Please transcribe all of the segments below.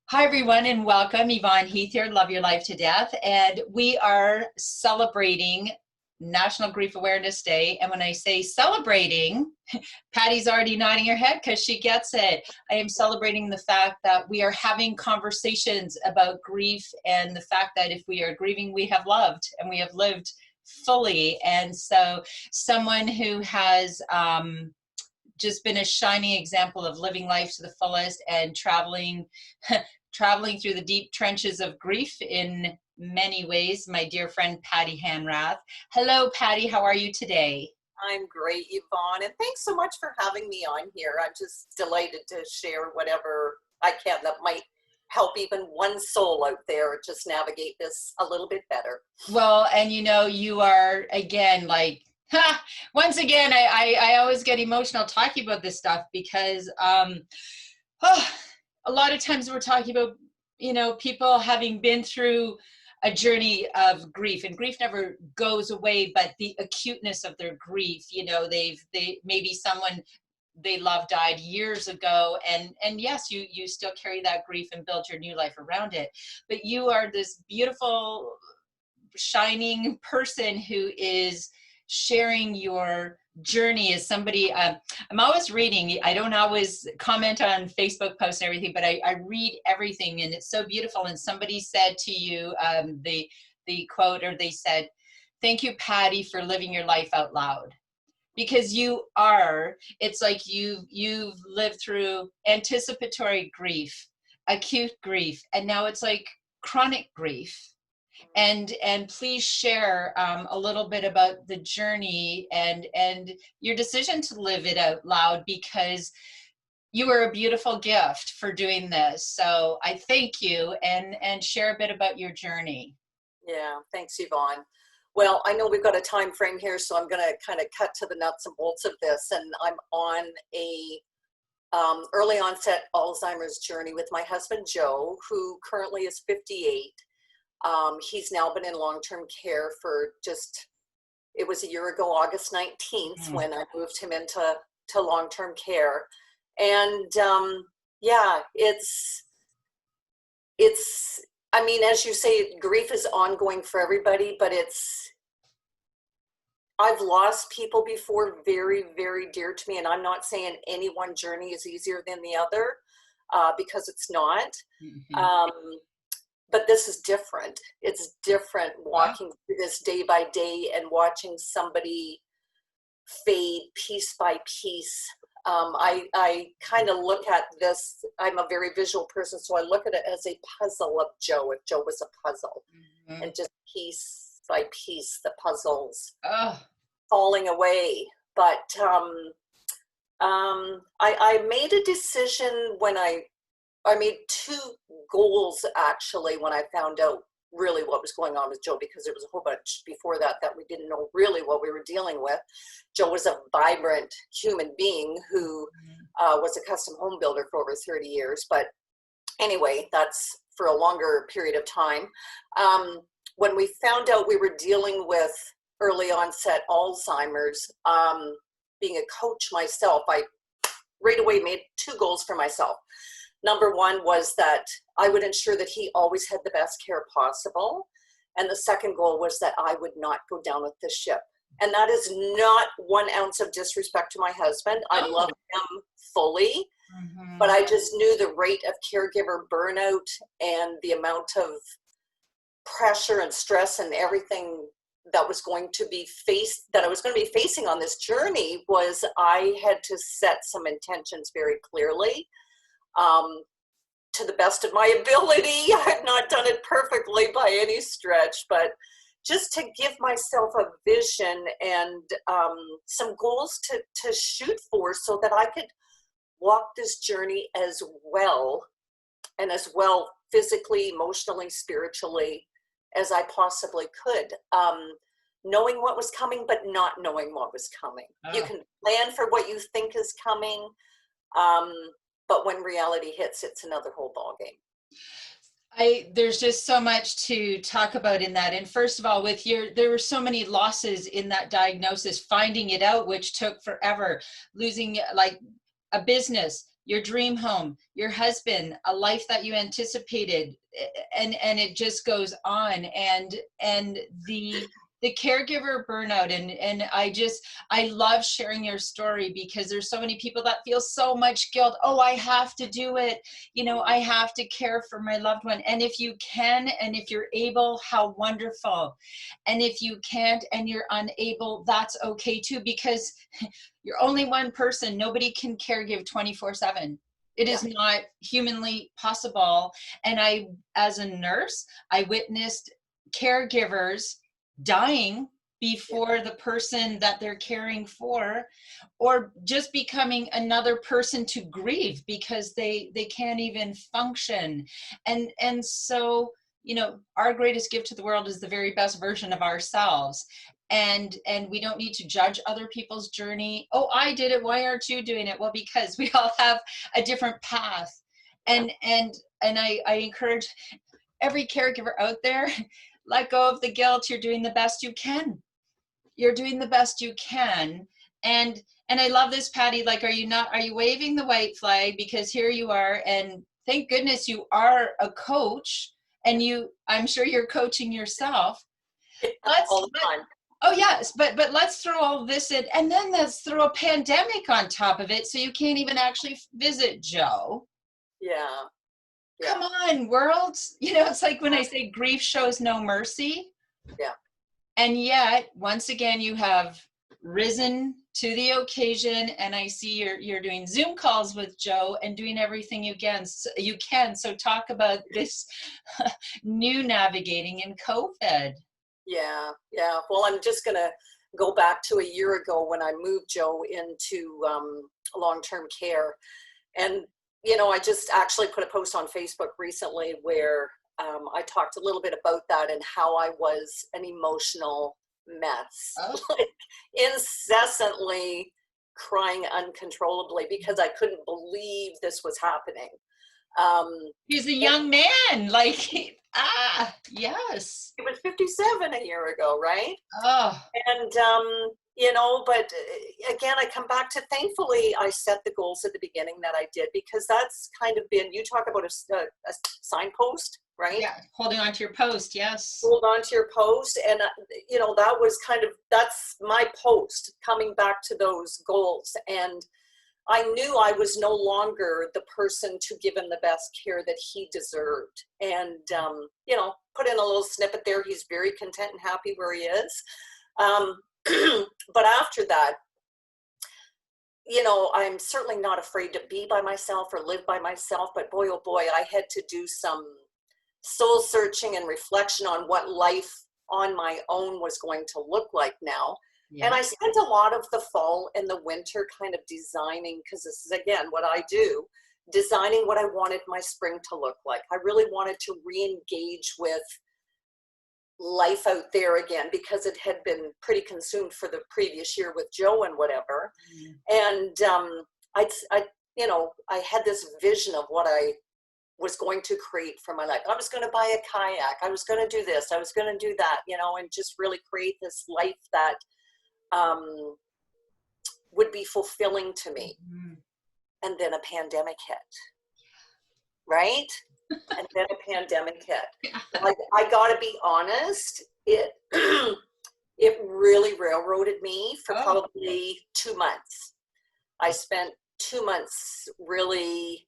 Hi, everyone, and welcome. Yvonne Heath here, Love Your Life to Death. And we are celebrating National Grief Awareness Day. And when I say celebrating, Patty's already nodding her head because she gets it. I am celebrating the fact that we are having conversations about grief and the fact that if we are grieving, we have loved and we have lived fully. And so someone who has just been a shining example of living life to the fullest and traveling through the deep trenches of grief in many ways, my dear friend Patti Hannath. Hello, Patti. How are you today? I'm great, Yvonne, and thanks so much for having me on here. I'm just delighted to share whatever I can that might help even one soul out there just navigate this a little bit better. Well, and you are, again, once again, I always get emotional talking about this stuff because a lot of times we're talking about, people having been through a journey of grief, and grief never goes away, but the acuteness of their grief, they maybe someone they love died years ago, and yes, you still carry that grief and build your new life around it. But you are this beautiful, shining person who is sharing your journey as somebody. I'm always reading. I don't always comment on Facebook posts and everything, but I read everything, and it's so beautiful. And somebody said to you, the quote, or they said, "Thank you, Patti, for living your life out loud." Because it's like you've lived through anticipatory grief, acute grief, and now it's like chronic grief. And please share a little bit about the journey and your decision to live it out loud, because you are a beautiful gift for doing this. So I thank you, and share a bit about your journey. Yeah, thanks, Yvonne. Well, I know we've got a time frame here, so I'm going to kind of cut to the nuts and bolts of this. And I'm on a early onset Alzheimer's journey with my husband, Joe, who currently is 58. He's now been in long-term care for it was a year ago, August 19th, when I moved him into long-term care. And yeah, I mean, as you say, grief is ongoing for everybody, but I've lost people before very, very dear to me. And I'm not saying any one journey is easier than the other, because it's not. Mm-hmm. But this is different. It's different walking through this day by day and watching somebody fade piece by piece. I kind of look at this, I'm a very visual person, so I look at it as a puzzle of Joe, if Joe was a puzzle. Mm-hmm. And just piece by piece, the puzzles falling away. But I made a decision when I made two goals, actually, when I found out really what was going on with Joe, because there was a whole bunch before that we didn't know really what we were dealing with. Joe was a vibrant human being who was a custom home builder for over 30 years. But anyway, that's for a longer period of time. When we found out we were dealing with early onset Alzheimer's, being a coach myself, I right away made two goals for myself. Number one was that I would ensure that he always had the best care possible. And the second goal was that I would not go down with the ship. And that is not 1 ounce of disrespect to my husband. I love him fully, but I just knew the rate of caregiver burnout and the amount of pressure and stress and everything that I was going to be facing on this journey. Was I had to set some intentions very clearly. To the best of my ability. I've not done it perfectly by any stretch, but just to give myself a vision and some goals to shoot for, so that I could walk this journey as well physically, emotionally, spiritually as I possibly could. Knowing what was coming, but not knowing what was coming. You can plan for what you think is coming, but when reality hits, it's another whole ballgame. There's just so much to talk about in that. And first of all, there were so many losses in that diagnosis, finding it out, which took forever, losing like a business, your dream home, your husband, a life that you anticipated, and it just goes on. And the caregiver burnout, and I love sharing your story, because there's so many people that feel so much guilt. Oh, I have to do it. You know, I have to care for my loved one. And if you can, and if you're able, how wonderful. And if you can't and you're unable, that's okay too, because you're only one person. Nobody can caregive 24/7. It is not humanly possible. And I, as a nurse, I witnessed caregivers dying before the person that they're caring for, or just becoming another person to grieve because they can't even function. And so, you know, our greatest gift to the world is the very best version of ourselves. And we don't need to judge other people's journey. Oh, I did it, why aren't you doing it? Well, because we all have a different path. And I encourage every caregiver out there, let go of the guilt. You're doing the best you can. You're doing the best you can. And I love this, Patti. Like, are you waving the white flag? Because here you are, and thank goodness you are a coach, and I'm sure you're coaching yourself. All the time. Oh yes, but let's throw all this in, and then let's throw a pandemic on top of it, so you can't even actually visit Joe. Yeah. Come on, world. You know, it's like when I say grief shows no mercy. Yeah. And yet, once again, you have risen to the occasion, and I see you're doing Zoom calls with Joe and doing everything you can. So talk about this new navigating in COVID. Yeah. Well, I'm just going to go back to a year ago when I moved Joe into long-term care. And, you know, I just actually put a post on Facebook recently where I talked a little bit about that and how I was an emotional mess, like incessantly crying uncontrollably because I couldn't believe this was happening. He's a young man, like, yes. He was 57 a year ago, right? Oh. And, you know, but again, I come back to, thankfully, I set the goals at the beginning that I did, because that's kind of been, you talk about a signpost, right? Yeah, holding on to your post, yes. Hold on to your post. And, you know, that was that's my post, coming back to those goals. And I knew I was no longer the person to give him the best care that he deserved. And, you know, put in a little snippet there. He's very content and happy where he is. But after that, you know, I'm certainly not afraid to be by myself or live by myself, but boy, oh boy, I had to do some soul searching and reflection on what life on my own was going to look like now. Yeah. And I spent a lot of the fall and the winter kind of designing, because this is, again, what I do, designing what I wanted my spring to look like. I really wanted to re-engage with life out there again, because it had been pretty consumed for the previous year with Joe and whatever. And I you know, I had this vision of what I was going to create for my life. I was going to buy a kayak. I was going to do this. I was going to do that, you know, and just really create this life that would be fulfilling to me. And then a pandemic hit, right? And then a pandemic hit. Like, I gotta be honest, it really railroaded me for probably 2 months. I spent 2 months really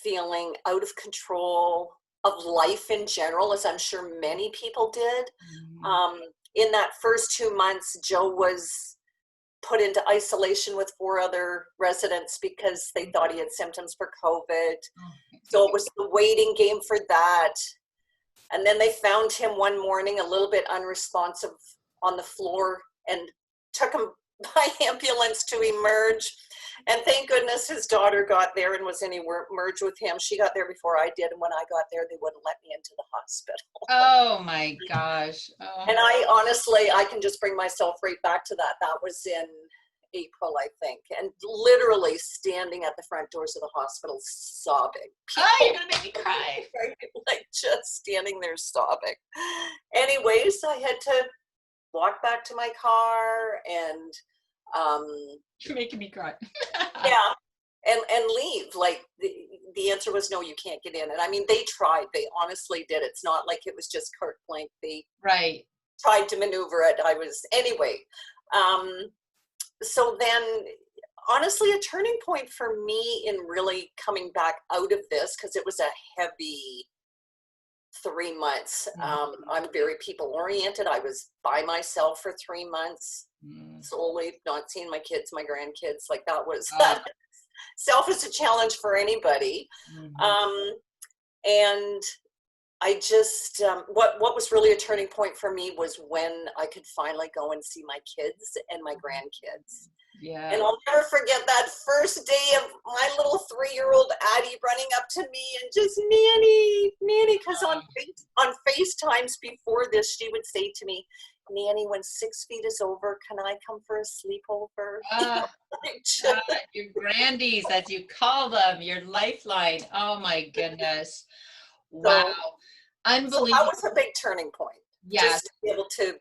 feeling out of control of life in general, as I'm sure many people did. In that first 2 months, Joe was put into isolation with 4 other residents because they thought he had symptoms for COVID. So it was the waiting game for that. And then they found him one morning a little bit unresponsive on the floor and took him by ambulance to emerge. And thank goodness his daughter got there and was in emerge with him. She got there before I did. And when I got there, they wouldn't let me into the hospital. Oh my gosh. Oh. And I honestly, I can just bring myself right back to that. That was in April, I think. And literally standing at the front doors of the hospital sobbing. You're going to make me cry. Like, just standing there sobbing. Anyways, I had to walk back to my car and you're making me cry. Yeah. and leave. Like the answer was no, you can't get in. And I mean, they tried, they honestly did. It's not like it was just carte blanche. They tried to maneuver it. Anyway. So then honestly, a turning point for me in really coming back out of this, because it was a heavy 3 months. I'm very people oriented. I was by myself for 3 months, solely, not seeing my kids, my grandkids. Like that was self is a challenge for anybody. And I just, what was really a turning point for me was when I could finally go and see my kids and my grandkids. Yeah. And I'll never forget that first day of my little 3-year-old Addie running up to me and just, Nanny, because on FaceTimes before this, she would say to me, Nanny, when 6 feet is over, can I come for a sleepover? Your grandies, as you call them, your lifeline. Oh my goodness. Wow. Unbelievable. So that was a big turning point. Yes. Just to be able to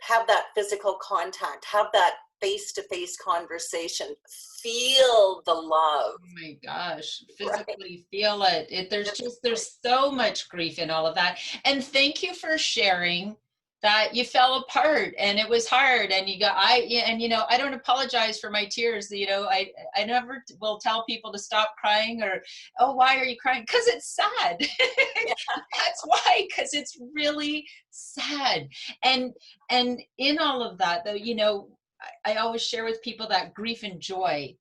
have that physical contact, have that face-to-face conversation, feel the love. Oh my gosh, physically feel it. There's so much grief in all of that. And thank you for sharing that you fell apart and it was hard and I don't apologize for my tears. I never will tell people to stop crying or, oh, why are you crying? Because it's sad. That's why, because it's really sad. And in all of that though, I always share with people that grief and joy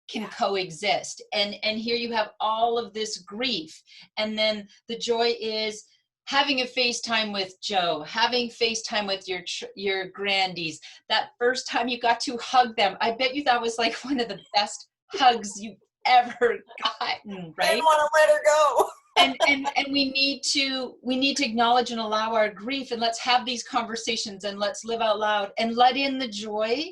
can coexist. And here you have all of this grief. And then the joy is having a FaceTime with Joe, having FaceTime with your grandies. That first time you got to hug them, I bet you that was like one of the best hugs you've ever gotten, right? I didn't want to let her go. and we need to acknowledge and allow our grief, and let's have these conversations and let's live out loud and let in the joy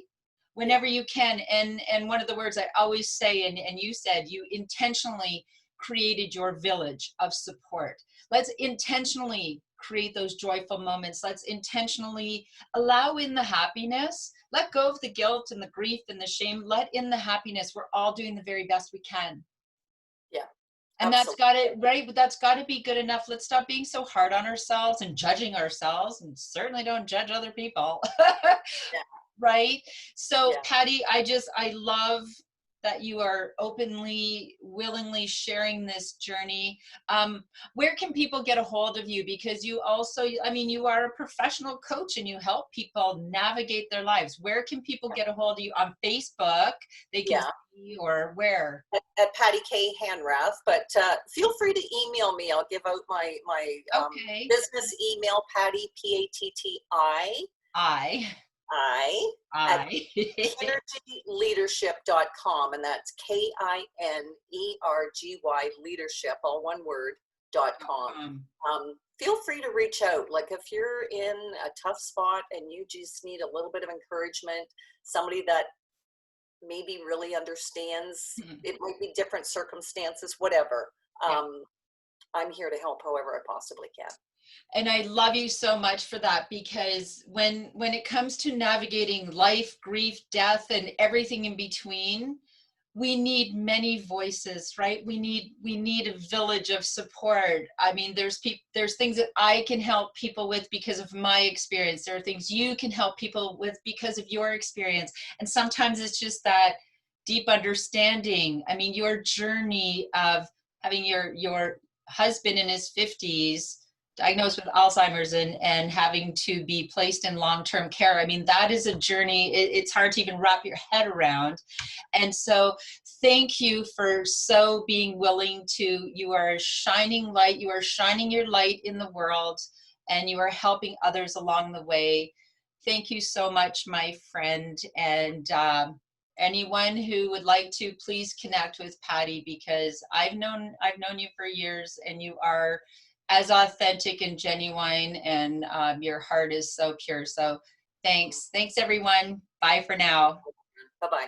whenever you can. And one of the words I always say, and you said, you intentionally created your village of support. Let's intentionally create those joyful moments. Let's intentionally allow in the happiness. Let go of the guilt and the grief and the shame. Let in the happiness. We're all doing the very best we can. Yeah. And absolutely. that's got to be good enough. Let's stop being so hard on ourselves and judging ourselves, and certainly don't judge other people. Right? So Patti, I love that you are openly, willingly sharing this journey. Where can people get a hold of you? Because you also, you are a professional coach and you help people navigate their lives. Where can people get a hold of you? On Facebook, they can see, or where? At Patti K. Hannath, but feel free to email me. I'll give out my business email, Patti, Patti. At energyleadership.com, and that's KINERGY leadership, all one word, .com. Feel free to reach out. Like if you're in a tough spot and you just need a little bit of encouragement, somebody that maybe really understands, it might be different circumstances, whatever. I'm here to help however I possibly can. And I love you so much for that, because when it comes to navigating life, grief, death, and everything in between, we need many voices, right? We need a village of support. I mean, there's things that I can help people with because of my experience. There are things you can help people with because of your experience. And sometimes it's just that deep understanding. I mean, your journey of having your husband in his 50s diagnosed with Alzheimer's and having to be placed in long-term care. I mean, that is a journey. It's hard to even wrap your head around. And so thank you for being willing to, you are a shining light. You are shining your light in the world, and you are helping others along the way. Thank you so much, my friend. And anyone who would like to, please connect with Patti, because I've known you for years, and you are as authentic and genuine, and your heart is so pure. So thanks everyone. Bye for now. Bye-bye.